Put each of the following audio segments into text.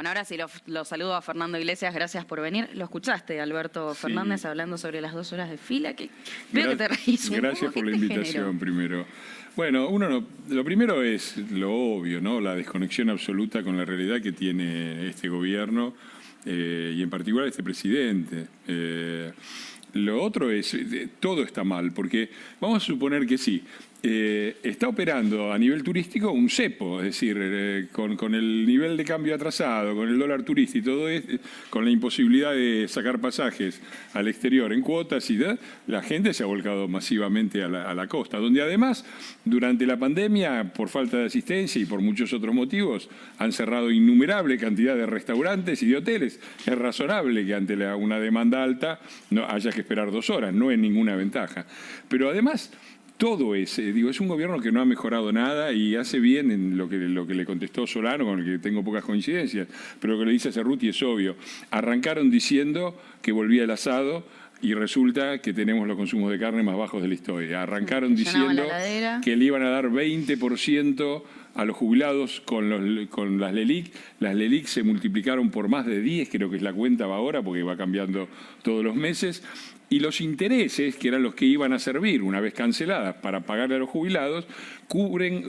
Bueno, ahora sí lo saludo a Fernando Iglesias, gracias por venir. Lo escuchaste, Alberto Fernández, hablando sobre las 2 horas de fila. Veo que te reís un Gracias poco. por la invitación primero. Bueno, lo primero es lo obvio, ¿no? La desconexión absoluta con la realidad que tiene este gobierno y en particular este presidente. Lo otro es, todo está mal, porque vamos a suponer que sí. Está operando a nivel turístico un cepo, es decir, con el nivel de cambio atrasado, con el dólar turista y todo esto, con la imposibilidad de sacar pasajes al exterior en cuotas y la gente se ha volcado masivamente a la costa, donde además durante la pandemia, por falta de asistencia y por muchos otros motivos, han cerrado innumerable cantidad de restaurantes y de hoteles. Es razonable que ante una demanda alta no haya que esperar 2 horas, no es ninguna ventaja. Pero además, todo es un gobierno que no ha mejorado nada y hace bien en lo que le contestó Solano, con el que tengo pocas coincidencias, pero lo que le dice a Cerruti es obvio. Arrancaron diciendo que volvía el asado y resulta que tenemos los consumos de carne más bajos de la historia. Arrancaron diciendo que le iban a dar 20% a los jubilados con las LELIQ. Las LELIQ se multiplicaron por más de 10, creo que es la cuenta va ahora, porque va cambiando todos los meses. Y los intereses, que eran los que iban a servir una vez canceladas para pagarle a los jubilados,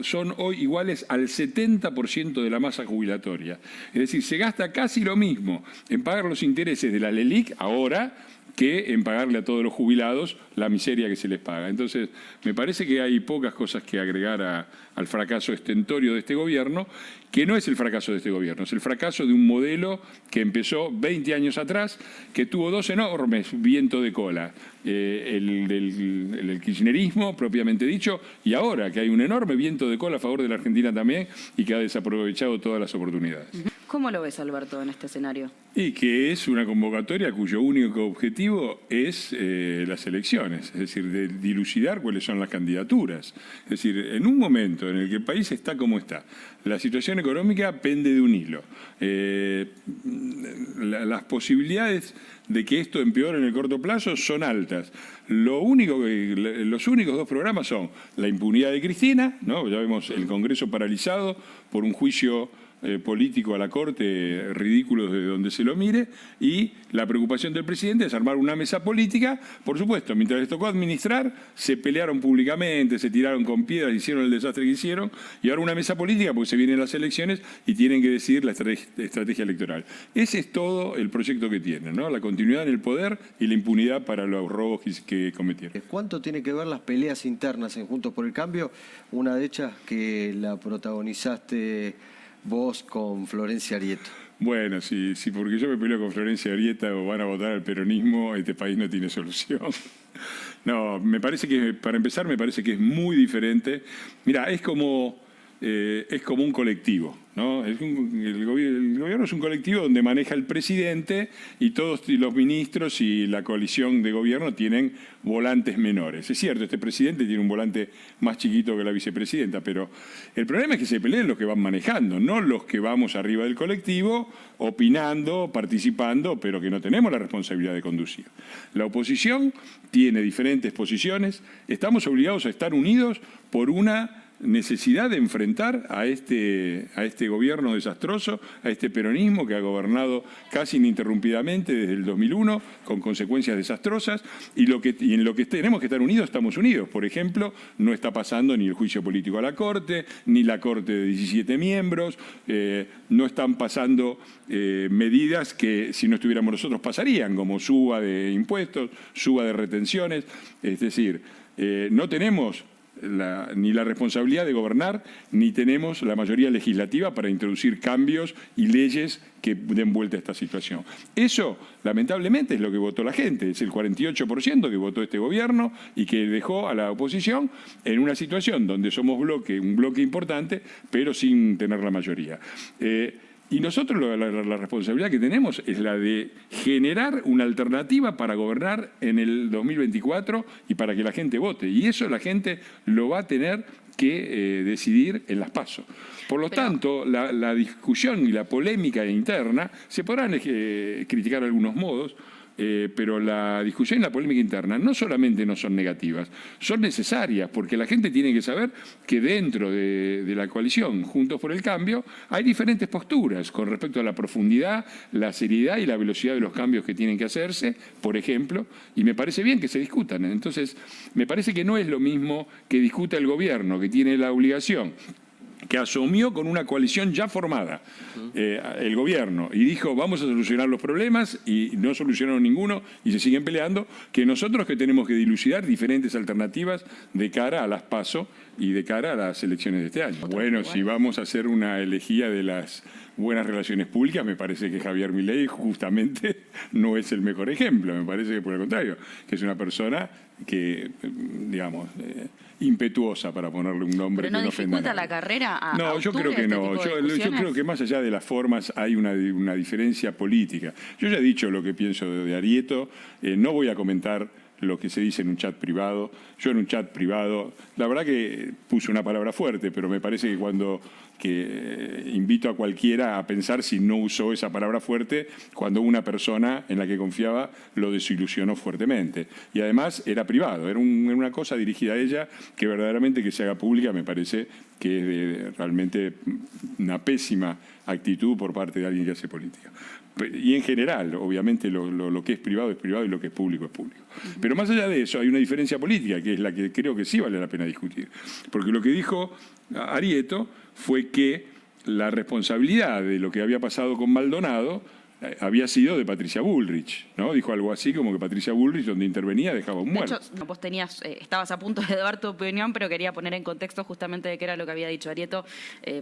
son hoy iguales al 70% de la masa jubilatoria. Es decir, se gasta casi lo mismo en pagar los intereses de la LELIQ ahora que en pagarle a todos los jubilados la miseria que se les paga. Entonces, me parece que hay pocas cosas que agregar al fracaso estentorio de este gobierno, que no es el fracaso de este gobierno, es el fracaso de un modelo que empezó 20 años atrás, que tuvo 2 enormes vientos de cola. El kirchnerismo, propiamente dicho, y ahora que hay un enorme viento de cola a favor de la Argentina también y que ha desaprovechado todas las oportunidades. ¿Cómo lo ves, Alberto, en este escenario? Y que es una convocatoria cuyo único objetivo es las elecciones, es decir, de dilucidar cuáles son las candidaturas. Es decir, en un momento en el que el país está como está, la situación económica pende de un hilo. Las posibilidades de que esto empeore en el corto plazo son altas. Los únicos 2 programas son la impunidad de Cristina, ¿no? Ya vemos el Congreso paralizado por un juicio político a la Corte, ridículo de donde se lo mire, y la preocupación del presidente es armar una mesa política. Por supuesto, mientras les tocó administrar, se pelearon públicamente, se tiraron con piedras, hicieron el desastre que hicieron, y ahora una mesa política porque se vienen las elecciones y tienen que decidir la estrategia electoral. Ese es todo el proyecto que tienen, ¿no? La continuidad en el poder y la impunidad para los robos que cometieron. ¿Cuánto tiene que ver las peleas internas en Juntos por el Cambio? Una de ellas que la protagonizaste vos con Florencia Arieta. Bueno, si porque yo me peleo con Florencia Arieta o van a votar al peronismo, este país no tiene solución. No, me parece que, para empezar, me parece que es muy diferente. Mira, es como un colectivo, ¿no? El gobierno es un colectivo donde maneja el presidente y todos los ministros y la coalición de gobierno tienen volantes menores. Es cierto, este presidente tiene un volante más chiquito que la vicepresidenta, pero el problema es que se peleen los que van manejando, no los que vamos arriba del colectivo, opinando, participando, pero que no tenemos la responsabilidad de conducir. La oposición tiene diferentes posiciones, estamos obligados a estar unidos por una necesidad de enfrentar a este gobierno desastroso, a este peronismo que ha gobernado casi ininterrumpidamente desde el 2001, con consecuencias desastrosas, y en lo que tenemos que estar unidos, estamos unidos. Por ejemplo, no está pasando ni el juicio político a la Corte, ni la Corte de 17 miembros, no están pasando medidas que si no estuviéramos nosotros pasarían, como suba de impuestos, suba de retenciones. Es decir, no tenemos ni la responsabilidad de gobernar, ni tenemos la mayoría legislativa para introducir cambios y leyes que den vuelta a esta situación. Eso, lamentablemente, es lo que votó la gente. Es el 48% que votó este gobierno y que dejó a la oposición en una situación donde somos un bloque importante, pero sin tener la mayoría. Y nosotros la responsabilidad que tenemos es la de generar una alternativa para gobernar en el 2024 y para que la gente vote. Y eso la gente lo va a tener que decidir en las PASO. Por lo tanto, la discusión y la polémica interna se podrán criticar de algunos modos, pero la discusión y la polémica interna no solamente no son negativas, son necesarias, porque la gente tiene que saber que dentro de la coalición Juntos por el Cambio hay diferentes posturas con respecto a la profundidad, la seriedad y la velocidad de los cambios que tienen que hacerse, por ejemplo, y me parece bien que se discutan. Entonces, me parece que no es lo mismo que discuta el gobierno, que tiene la obligación, que asumió con una coalición ya formada el gobierno y dijo vamos a solucionar los problemas y no solucionaron ninguno y se siguen peleando, que nosotros que tenemos que dilucidar diferentes alternativas de cara a las PASO y de cara a las elecciones de este año. Bueno, si vamos a hacer una elegía de las buenas relaciones públicas, me parece que Javier Milei justamente no es el mejor ejemplo. Me parece que por el contrario, que es una persona que, digamos, impetuosa, para ponerle un nombre que no ofenda a nadie. ¿Pero no dificulta la carrera a No, yo creo que no. Yo creo que más allá de las formas hay una diferencia política. Yo ya he dicho lo que pienso de Arieto, no voy a comentar lo que se dice en un chat privado. Yo en un chat privado, la verdad que puse una palabra fuerte, pero me parece que invito a cualquiera a pensar si no usó esa palabra fuerte cuando una persona en la que confiaba lo desilusionó fuertemente. Y además era privado, era una cosa dirigida a ella que verdaderamente que se haga pública me parece que es realmente una pésima actitud por parte de alguien que hace política. Y en general, obviamente, lo que es privado y lo que es público es público. Pero más allá de eso, hay una diferencia política, que es la que creo que sí vale la pena discutir. Porque lo que dijo Arieto fue que la responsabilidad de lo que había pasado con Maldonado había sido de Patricia Bullrich, ¿no? Dijo algo así como que Patricia Bullrich, donde intervenía, dejaba un muerto. De hecho, vos estabas a punto de dar tu opinión, pero quería poner en contexto justamente de qué era lo que había dicho Arieto,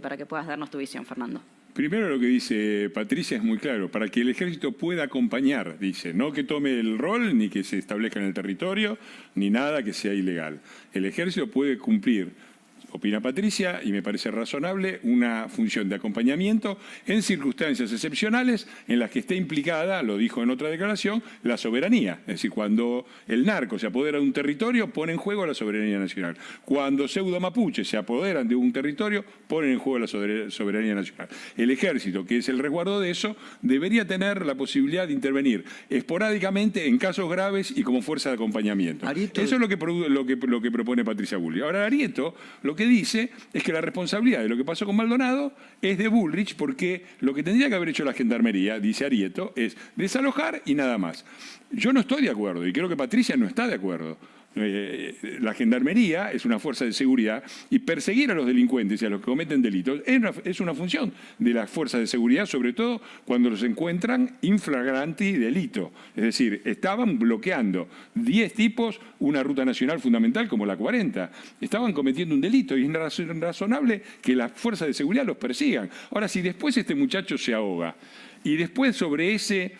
para que puedas darnos tu visión, Fernando. Primero lo que dice Patricia es muy claro, para que el ejército pueda acompañar, dice, no que tome el rol, ni que se establezca en el territorio, ni nada que sea ilegal. El ejército puede cumplir, opina Patricia, y me parece razonable, una función de acompañamiento en circunstancias excepcionales en las que esté implicada, lo dijo en otra declaración, la soberanía. Es decir, cuando el narco se apodera de un territorio, pone en juego la soberanía nacional. Cuando pseudo-mapuches se apoderan de un territorio, ponen en juego la soberanía nacional. El ejército, que es el resguardo de eso, debería tener la posibilidad de intervenir esporádicamente en casos graves y como fuerza de acompañamiento. Arieto... Eso es lo que propone Patricia Bullrich. Ahora, Arieto, lo que dice es que la responsabilidad de lo que pasó con Maldonado es de Bullrich, porque lo que tendría que haber hecho la Gendarmería, dice Arieto, es desalojar y nada más. Yo no estoy de acuerdo y creo que Patricia no está de acuerdo. La Gendarmería es una fuerza de seguridad y perseguir a los delincuentes y a los que cometen delitos es una función de las fuerzas de seguridad, sobre todo cuando los encuentran in flagranti delito. Es decir, estaban bloqueando 10 tipos una ruta nacional fundamental como la 40. Estaban cometiendo un delito y es razonable que las fuerzas de seguridad los persigan. Ahora, si después este muchacho se ahoga y después sobre ese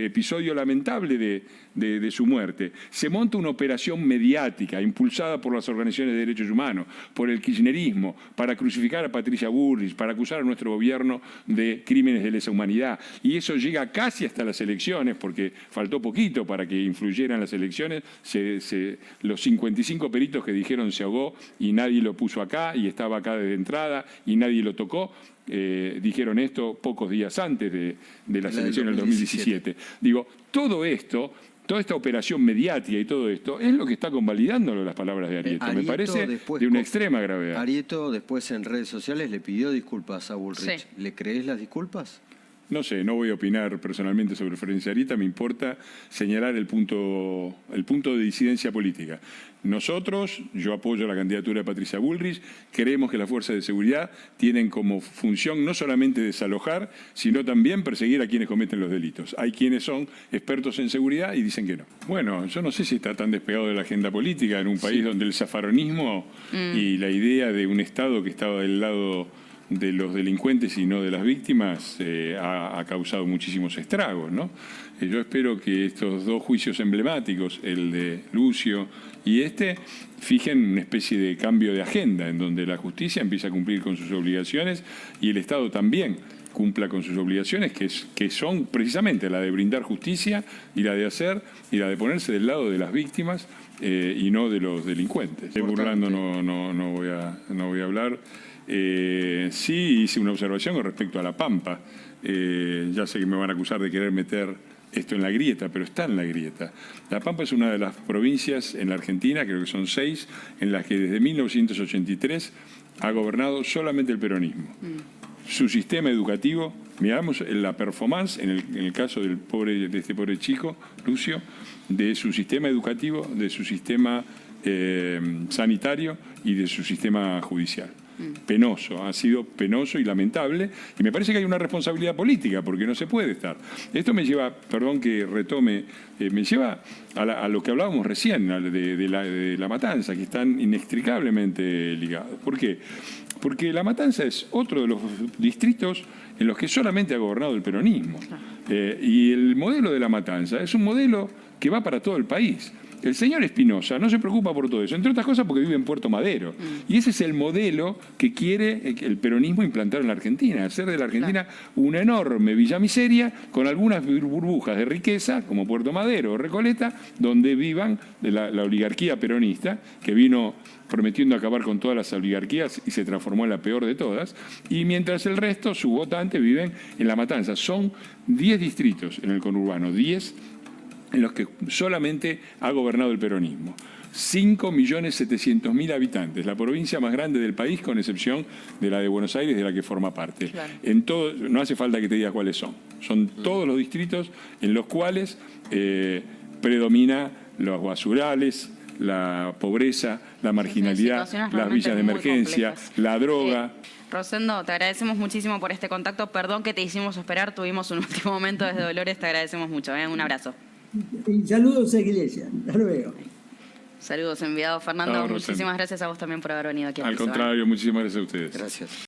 episodio lamentable de su muerte, se monta una operación mediática impulsada por las organizaciones de derechos humanos, por el kirchnerismo, para crucificar a Patricia Bullrich, para acusar a nuestro gobierno de crímenes de lesa humanidad. Y eso llega casi hasta las elecciones, porque faltó poquito para que influyeran las elecciones. Los 55 peritos que dijeron se ahogó y nadie lo puso acá y estaba acá desde entrada y nadie lo tocó. Dijeron esto pocos días antes de las elecciones del 2017. Digo, todo esto, toda esta operación mediática y todo esto, es lo que está convalidando las palabras de Arieto. Me parece de una extrema gravedad. Arieto después en redes sociales le pidió disculpas a Bullrich. Sí. ¿Le crees las disculpas? No sé, no voy a opinar personalmente sobre Florencia Arieta, me importa señalar el punto de disidencia política. Nosotros, yo apoyo la candidatura de Patricia Bullrich, creemos que las fuerzas de seguridad tienen como función no solamente desalojar, sino también perseguir a quienes cometen los delitos. Hay quienes son expertos en seguridad y dicen que no. Bueno, yo no sé si está tan despegado de la agenda política en un país donde el zafaronismo y la idea de un Estado que estaba del lado de los delincuentes y no de las víctimas ha causado muchísimos estragos, ¿no? Yo espero que estos dos juicios emblemáticos, el de Lucio y fijen una especie de cambio de agenda en donde la justicia empieza a cumplir con sus obligaciones y el Estado también cumpla con sus obligaciones, que son precisamente la de brindar justicia y la de ponerse del lado de las víctimas y no de los delincuentes. Burlando no voy a hablar. Sí hice una observación con respecto a La Pampa. Ya sé que me van a acusar de querer meter esto en la grieta, pero está en la grieta. La Pampa es una de las provincias en la Argentina, creo que son 6, en las que desde 1983 ha gobernado solamente el peronismo. Su sistema educativo, miramos la performance, en el caso de este pobre chico, Lucio, de su sistema educativo, de su sistema sanitario y de su sistema judicial. Penoso, ha sido penoso y lamentable, y me parece que hay una responsabilidad política, porque no se puede estar. Esto me lleva, perdón que retome, me lleva a lo que hablábamos recién, de la Matanza, que están inextricablemente ligados. ¿Por qué? Porque La Matanza es otro de los distritos en los que solamente ha gobernado el peronismo. Y el modelo de La Matanza es un modelo que va para todo el país. El señor Espinosa no se preocupa por todo eso, entre otras cosas porque vive en Puerto Madero. Y ese es el modelo que quiere el peronismo implantar en la Argentina, hacer de la Argentina una enorme villa miseria con algunas burbujas de riqueza, como Puerto Madero o Recoleta, donde vivan la oligarquía peronista, que vino prometiendo acabar con todas las oligarquías y se transformó en la peor de todas, y mientras el resto, sus votantes, viven en La Matanza. Son 10 distritos en el conurbano, 10 en los que solamente ha gobernado el peronismo. 5.700.000 habitantes, la provincia más grande del país, con excepción de la de Buenos Aires, de la que forma parte. Claro. En todo, no hace falta que te diga cuáles son. Son todos los distritos en los cuales predomina los basurales, la pobreza, la marginalidad, las villas de emergencia, la droga. Rosendo, te agradecemos muchísimo por este contacto. Perdón que te hicimos esperar, tuvimos un último momento desde Dolores, te agradecemos mucho. Un abrazo. Y saludos a Iglesia. Hasta luego. Saludos, enviado Fernando. Chao, muchísimas gracias a vos también por haber venido aquí. Al contrario, muchísimas gracias a ustedes. Gracias.